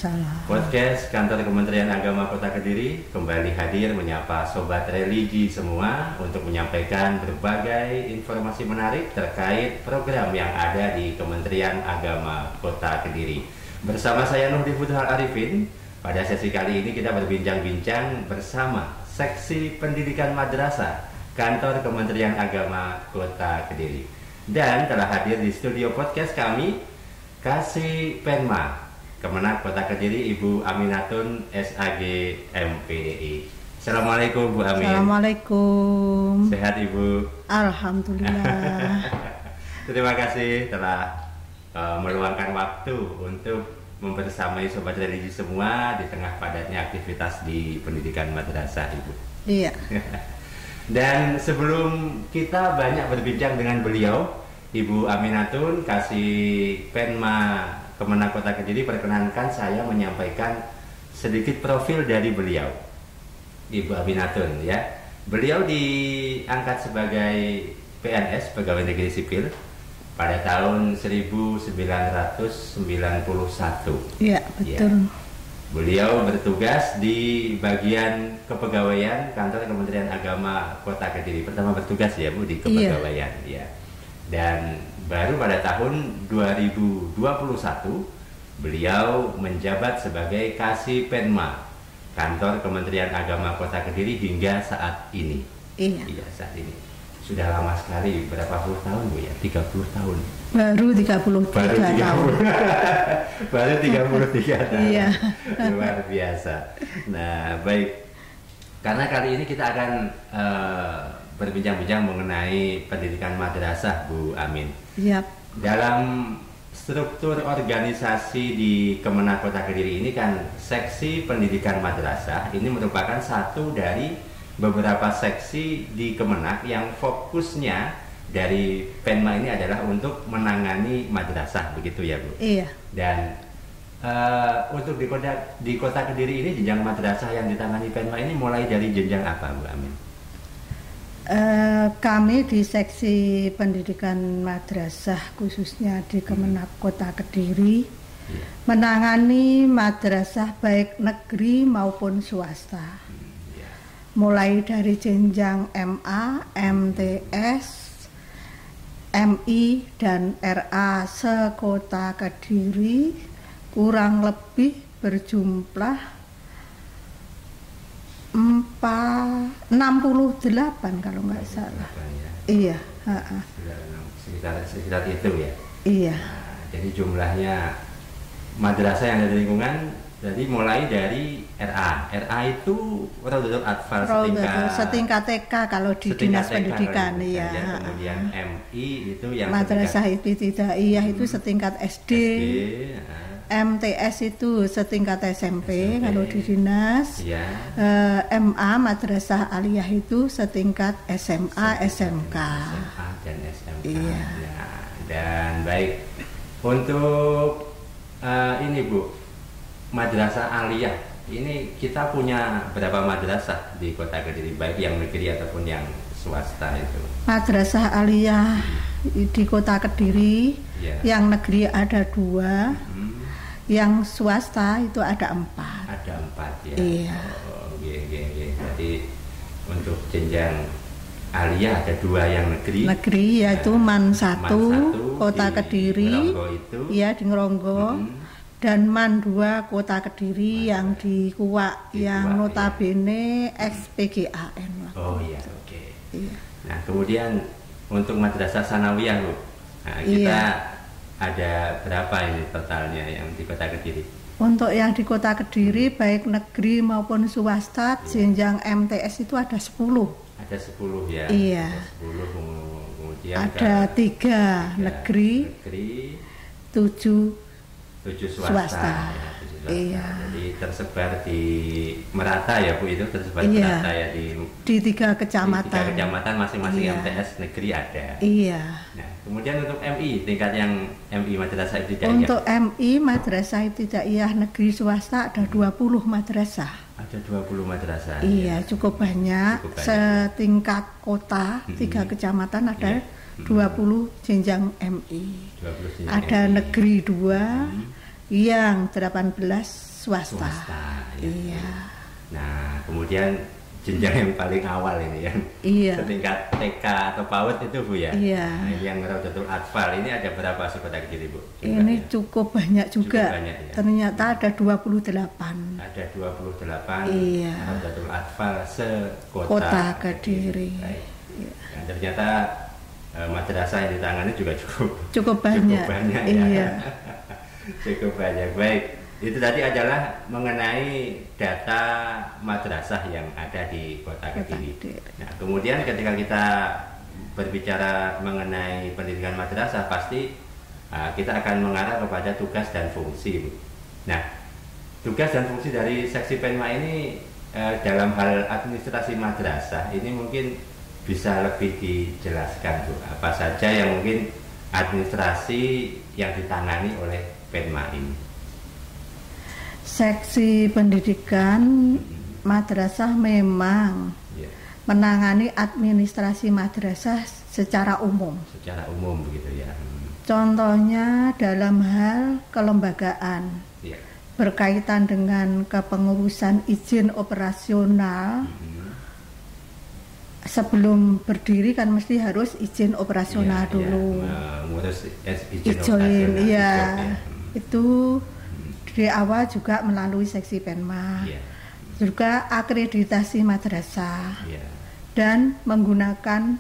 Waalaikumsalam. Podcast Kantor Kementerian Agama Kota Kediri kembali hadir menyapa sobat religi semua untuk menyampaikan berbagai informasi menarik terkait program yang ada di Kementerian Agama Kota Kediri. Bersama saya Nuh Difudhal Arifin, pada sesi kali ini kita berbincang-bincang bersama Seksi Pendidikan Madrasah Kantor Kementerian Agama Kota Kediri. Dan telah hadir di studio podcast kami Kasih Penma Kemenak Kota Kediri, Ibu Aminatun SAG MPDI. Assalamualaikum Bu Amin. Assalamualaikum. Sehat Ibu? Alhamdulillah. Terima kasih telah meluangkan waktu untuk membersamai sobat religi semua di tengah padatnya aktivitas di pendidikan madrasah Ibu. Iya. Dan sebelum kita banyak berbincang dengan beliau, Ibu Aminatun Kasih Penma Kemenak Kota Kediri, perkenankan saya menyampaikan sedikit profil dari beliau. Ibu Aminatun ya. Beliau diangkat sebagai PNS, Pegawai Negeri Sipil, pada tahun 1991. Iya, betul. Ya. Beliau bertugas di bagian kepegawaian Kantor Kementerian Agama Kota Kediri. Pertama bertugas ya Bu di kepegawaian ya. Dan baru pada tahun 2021 beliau menjabat sebagai Kasih Penma Kantor Kementerian Agama Kota Kediri hingga saat ini. Iya, saat ini. Sudah lama sekali, berapa puluh tahun Bu ya? 30 tahun. Baru 33 tahun. Baru 33 tahun. Iya. Luar biasa. Nah, baik. Karena kali ini kita akan berbincang-bincang mengenai pendidikan madrasah Bu Amin. Iya. Dalam struktur organisasi di Kemenak Kota Kediri ini kan seksi pendidikan madrasah ini merupakan satu dari beberapa seksi di Kemenak yang fokusnya dari Penma ini adalah untuk menangani madrasah, begitu ya Bu? Iya. Dan untuk di Kota Kediri ini jenjang madrasah yang ditangani Penma ini mulai dari jenjang apa Bu Amin? Kami di seksi pendidikan madrasah khususnya di Kemenak Kota Kediri menangani madrasah baik negeri maupun swasta. Mulai dari jenjang MA, MTS, MI dan RA se-Kota Kediri kurang lebih berjumlah 68 kalau nggak salah. Ya. Iya. Sekitar itu ya. Iya. Nah, jadi jumlahnya madrasah yang ada di lingkungan, jadi mulai dari RA. RA itu Raudhatul Atfal setingkat TK kalau di dinas pendidikan, iya. Ya. Kemudian MI itu yang madrasah ibtidaiyah itu setingkat SD. MTS itu setingkat SMP kalau di dinas. Ya. MA Madrasah Aliyah itu setingkat SMA SMK. SMA dan SMK. Iya. Ya. Dan baik untuk ini Bu, Madrasah Aliyah ini kita punya berapa madrasah di Kota Kediri, baik yang negeri ataupun yang swasta itu? Madrasah Aliyah di Kota Kediri, yang negeri ada 2. Yang swasta itu ada 4. Ada 4 ya. Iya. Jadi untuk jenjang Aliyah ada 2 yang negeri. Negeri yaitu MAN 1 Kota Kediri. Ngeronggo itu. Iya di Ngeronggo. Dan MAN 2 Kota Kediri yang di Kuak, yang notabene ex-PGAN. Oh iya, oke. Iya. Nah, kemudian untuk madrasah sanawiyah Bu. Nah, kita ada berapa ini totalnya yang di Kota Kediri? Untuk yang di Kota Kediri baik negeri maupun swasta jenjang MTS itu ada 10. Ada 10 ya. Iya. Ada 10, kemudian ada 3 negeri, 7 swasta. Ya, 7 swasta. Iya. Jadi tersebar di merata ya Bu, itu tersebar merata ya di 3 kecamatan. Di 3 kecamatan masing-masing MTS negeri ada. Iya. Nah, kemudian untuk MI, tingkat yang MI Madrasah Ibtidaiyah. Untuk MI Madrasah Ibtidaiyah negeri swasta ada 20 madrasah. Ada 20 madrasah. Iya, cukup banyak. Setingkat kota 3 kecamatan ada 20 jenjang MI. 20 jenjang ada MI. negeri 2 yang 18 swasta. Ya. Iya. Nah, kemudian jenjang yang paling awal ini yang setingkat TK atau PAUD itu Bu ya. Iya. Nah, ini yang Raudatul Atfal ini ada berapa sih Kota Kediri Bu? Ini cukup banyak juga. Cukup banyak, ya? Ternyata ada 28. Ada 28 Iya. Raudatul Atfal Kota Kediri. Iya. Dan ternyata madrasah yang ditangani juga cukup banyak. Cukup banyak ya. Iya. Cukup banyak. Baik. Itu tadi adalah mengenai data madrasah yang ada di Kota Kediri. Nah, kemudian ketika kita berbicara mengenai pendidikan madrasah, pasti kita akan mengarah kepada tugas dan fungsi. Nah, tugas dan fungsi dari seksi Penma ini dalam hal administrasi madrasah ini mungkin bisa lebih dijelaskan Bu. Apa saja yang mungkin administrasi yang ditangani oleh Penma ini? Seksi pendidikan madrasah memang menangani administrasi madrasah secara umum. Secara umum begitu ya. Contohnya dalam hal kelembagaan, berkaitan dengan kepengurusan izin operasional. Sebelum berdiri kan mesti harus izin operasional dulu. Mengurus izin operasional. Iya. Itu di awal juga melalui seksi Penma, juga akreditasi madrasah, dan menggunakan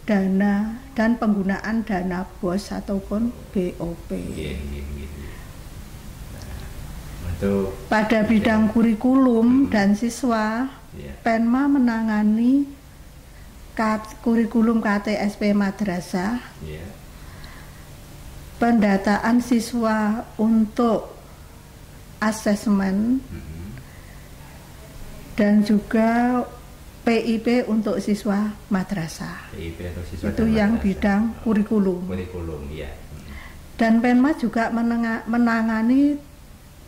dana dan penggunaan dana BOS ataupun BOP. Pada bidang kurikulum dan siswa, Penma menangani kurikulum KTSP madrasah, pendataan siswa untuk asesmen, dan juga PIP untuk siswa madrasah. PIP untuk siswa itu yang madrasah. Bidang kurikulum. Dan Penma juga menangani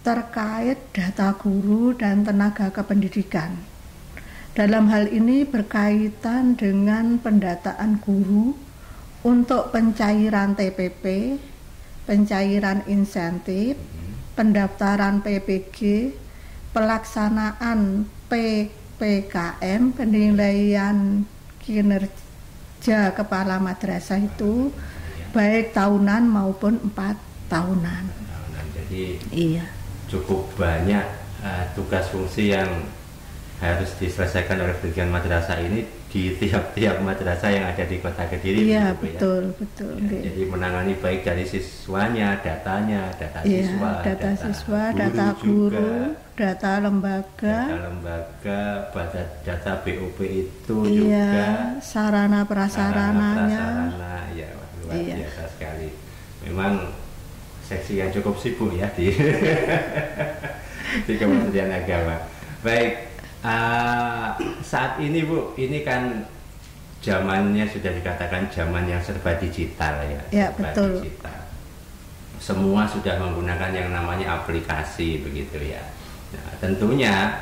terkait data guru dan tenaga kependidikan. Dalam hal ini berkaitan dengan pendataan guru untuk pencairan TPP, pencairan insentif, pendaftaran PPG, pelaksanaan PPKM, penilaian kinerja kepala madrasah itu baik tahunan maupun 4 tahunan. Jadi cukup banyak tugas fungsi yang harus diselesaikan oleh pendidikan madrasah ini di tiap-tiap madrasah yang ada di Kota Kediri. Iya, betul. Jadi menangani baik dari siswanya, datanya, data siswa, data guru, data lembaga, data BOP itu juga sarana prasarananya. Luar biasa sekali. Memang seksi yang cukup sibuk ya di Kementerian Agama. Baik. Saat ini Bu, ini kan zamannya sudah dikatakan zaman yang serba digital ya. Serba betul. Digital. Semua sudah menggunakan yang namanya aplikasi begitu ya. Nah, tentunya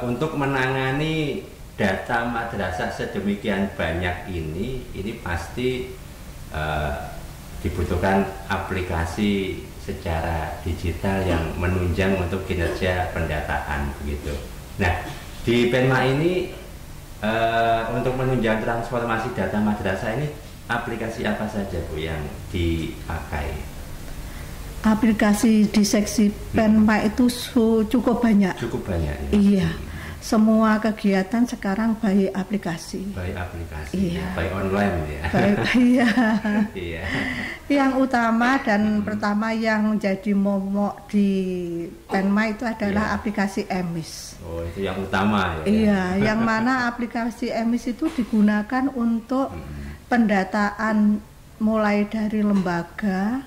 untuk menangani data madrasah sedemikian banyak ini pasti dibutuhkan aplikasi secara digital yang menunjang untuk kinerja pendataan begitu. Nah, di Penma ini untuk menunjang transformasi data madrasah ini aplikasi apa saja Bu yang dipakai? Aplikasi di seksi Penma itu cukup banyak. Cukup banyak ya? Iya. Semua kegiatan sekarang by aplikasi. By aplikasi, by online ya. Iya. Yang utama dan pertama yang jadi momok di Penma itu adalah aplikasi EMIS. Oh, itu yang utama ya. Iya, yang mana aplikasi EMIS itu digunakan untuk pendataan mulai dari lembaga,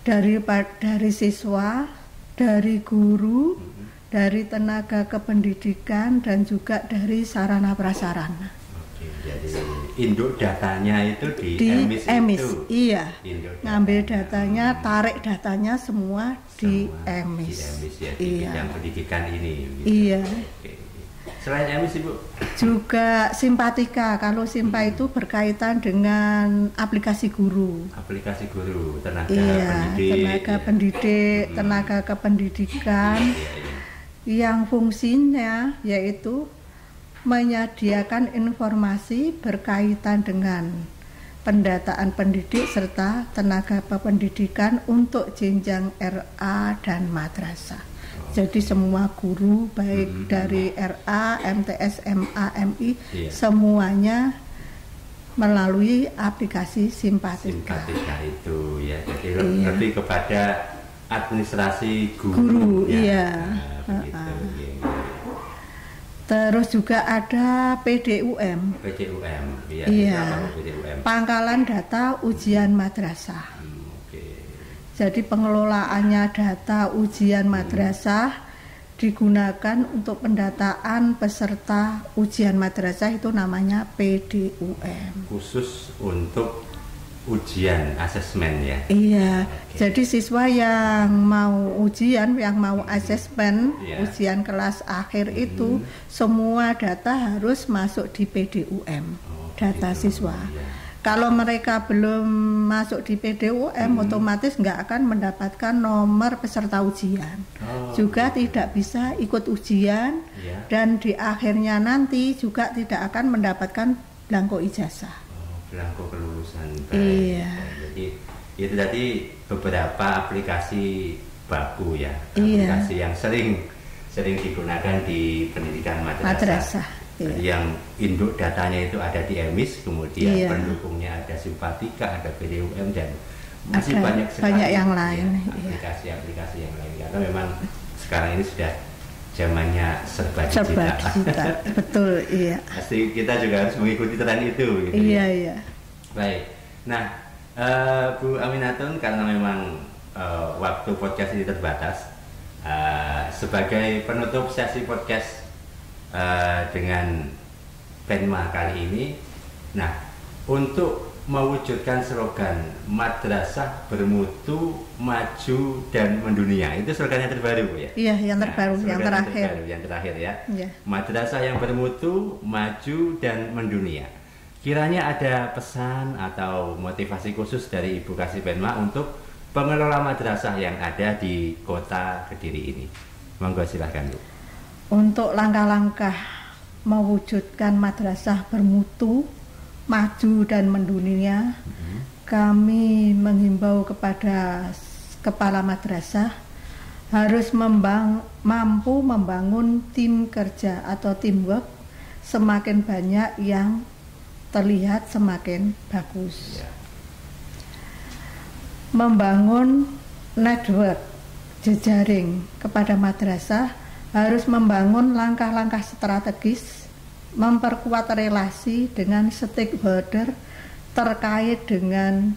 dari siswa, dari guru, dari tenaga kependidikan, dan juga dari sarana prasarana. Oke, jadi induk datanya itu di EMIS itu. Iya. Ngambil datanya, tarik datanya semua di EMIS. Di EMIS ya, di bidang pendidikan ini. Iya. Oke. Selain emis Ibu? Juga Simpatika. Kalau Simpa itu berkaitan dengan aplikasi guru. Aplikasi guru, tenaga pendidik. Tenaga pendidik, tenaga kependidikan. Yang fungsinya yaitu menyediakan informasi berkaitan dengan pendataan pendidik serta tenaga kependidikan untuk jenjang RA dan madrasah. Jadi semua guru baik dari RA, MTS, MA, MI semuanya melalui aplikasi Simpatika. Simpatika itu ya, jadi lebih kepada administrasi guru ya. Begitu. Terus juga ada PDUM. PDUM, PDUM. Pangkalan data ujian madrasah. Jadi pengelolaannya data ujian madrasah digunakan untuk pendataan peserta ujian madrasah, itu namanya PDUM. Khusus untuk ujian asesmen ya? Iya, jadi siswa yang mau ujian, yang mau asesmen ujian kelas akhir itu semua data harus masuk di PDUM, data siswa. Kalau mereka belum masuk di PDUM, otomatis nggak akan mendapatkan nomor peserta ujian. Juga tidak bisa ikut ujian, dan di akhirnya nanti juga tidak akan mendapatkan belangko ijazah. Belangko kelulusan. Iya. Jadi itu tadi beberapa aplikasi baku ya, aplikasi yang sering digunakan di pendidikan madrasah. Yang induk datanya itu ada di emis, kemudian pendukungnya ada Simpatika, ada PDUM, dan masih banyak sekali yang lain, aplikasi yang lain. Karena memang sekarang ini sudah zamannya serba digital. Betul, iya. Pasti kita juga harus mengikuti tren itu. Gitu, iya. Baik. Nah, Bu Aminatun, karena memang waktu podcast ini terbatas, sebagai penutup sesi podcast dengan Penma kali ini, nah, untuk mewujudkan slogan madrasah bermutu, maju dan mendunia, itu slogannya terbaru Bu ya? Iya, yang terbaru, yang terakhir ya. Madrasah yang bermutu, maju dan mendunia. Kiranya ada pesan atau motivasi khusus dari Ibu Kasih Penma untuk pengelola madrasah yang ada di kota Kediri ini. Monggo silahkan Bu. Untuk langkah-langkah mewujudkan madrasah bermutu, maju dan mendunia, kami menghimbau kepada kepala madrasah harus mampu membangun tim kerja atau teamwork. Semakin banyak yang terlihat semakin bagus. Membangun network jejaring kepada madrasah, harus membangun langkah-langkah strategis, memperkuat relasi dengan stakeholder terkait dengan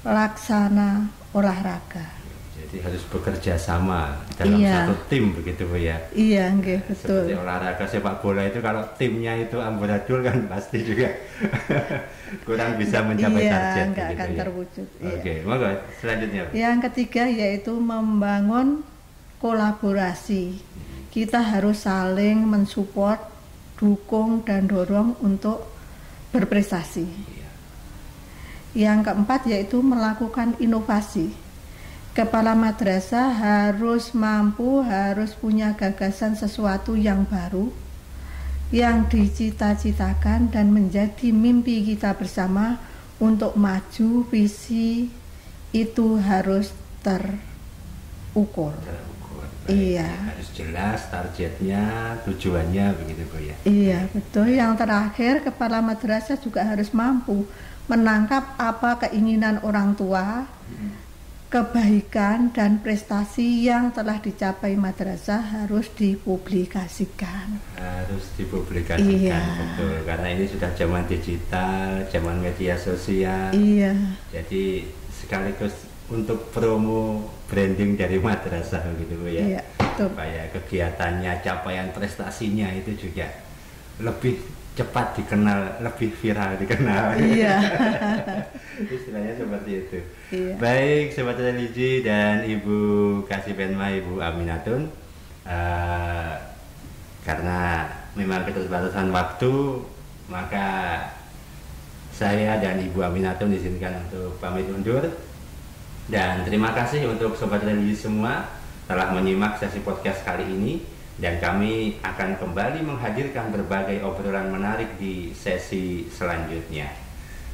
laksana olahraga. Jadi harus bekerja sama dalam satu tim begitu Bu ya? Iya, betul. Seperti olahraga sepak bola itu, kalau timnya itu amburadul kan pasti juga kurang bisa mencapai target. Nggak akan terwujud. Oke, monggo selanjutnya. Yang ketiga yaitu membangun kolaborasi. Kita harus saling mensupport, dukung dan dorong untuk berprestasi. Yang keempat yaitu melakukan inovasi. Kepala madrasah harus punya gagasan sesuatu yang baru, yang dicita-citakan dan menjadi mimpi kita bersama untuk maju. Visi itu harus terukur. Harus jelas targetnya, tujuannya begitu Bu ya. Iya, betul. Yang terakhir, kepala madrasah juga harus mampu menangkap apa keinginan orang tua, kebaikan dan prestasi yang telah dicapai madrasah harus dipublikasikan. Betul. Karena ini sudah zaman digital, zaman media sosial. Jadi sekaligus untuk promo branding dari madrasah gitu Bu ya. Supaya kegiatannya, capaian prestasinya itu juga lebih cepat dikenal, lebih viral dikenal. Istilahnya seperti itu. Baik Sobat Religi dan Ibu Kasih Penma, Ibu Aminatun, Karena memang keterbatasan waktu, maka saya dan Ibu Aminatun diizinkan untuk pamit undur. Dan terima kasih untuk Sobat Religi semua telah menyimak sesi podcast kali ini. Dan kami akan kembali menghadirkan berbagai obrolan menarik di sesi selanjutnya.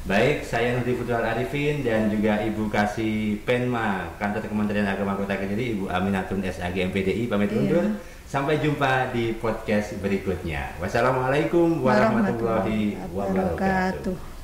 Baik, saya Nurdi Futual Arifin dan juga Ibu Kasih Penma Kantor Kementerian Agama Kota Kediri, Ibu Aminatun SAG MPDI pamit undur. Sampai jumpa di podcast berikutnya. Wassalamualaikum warahmatullahi wabarakatuh.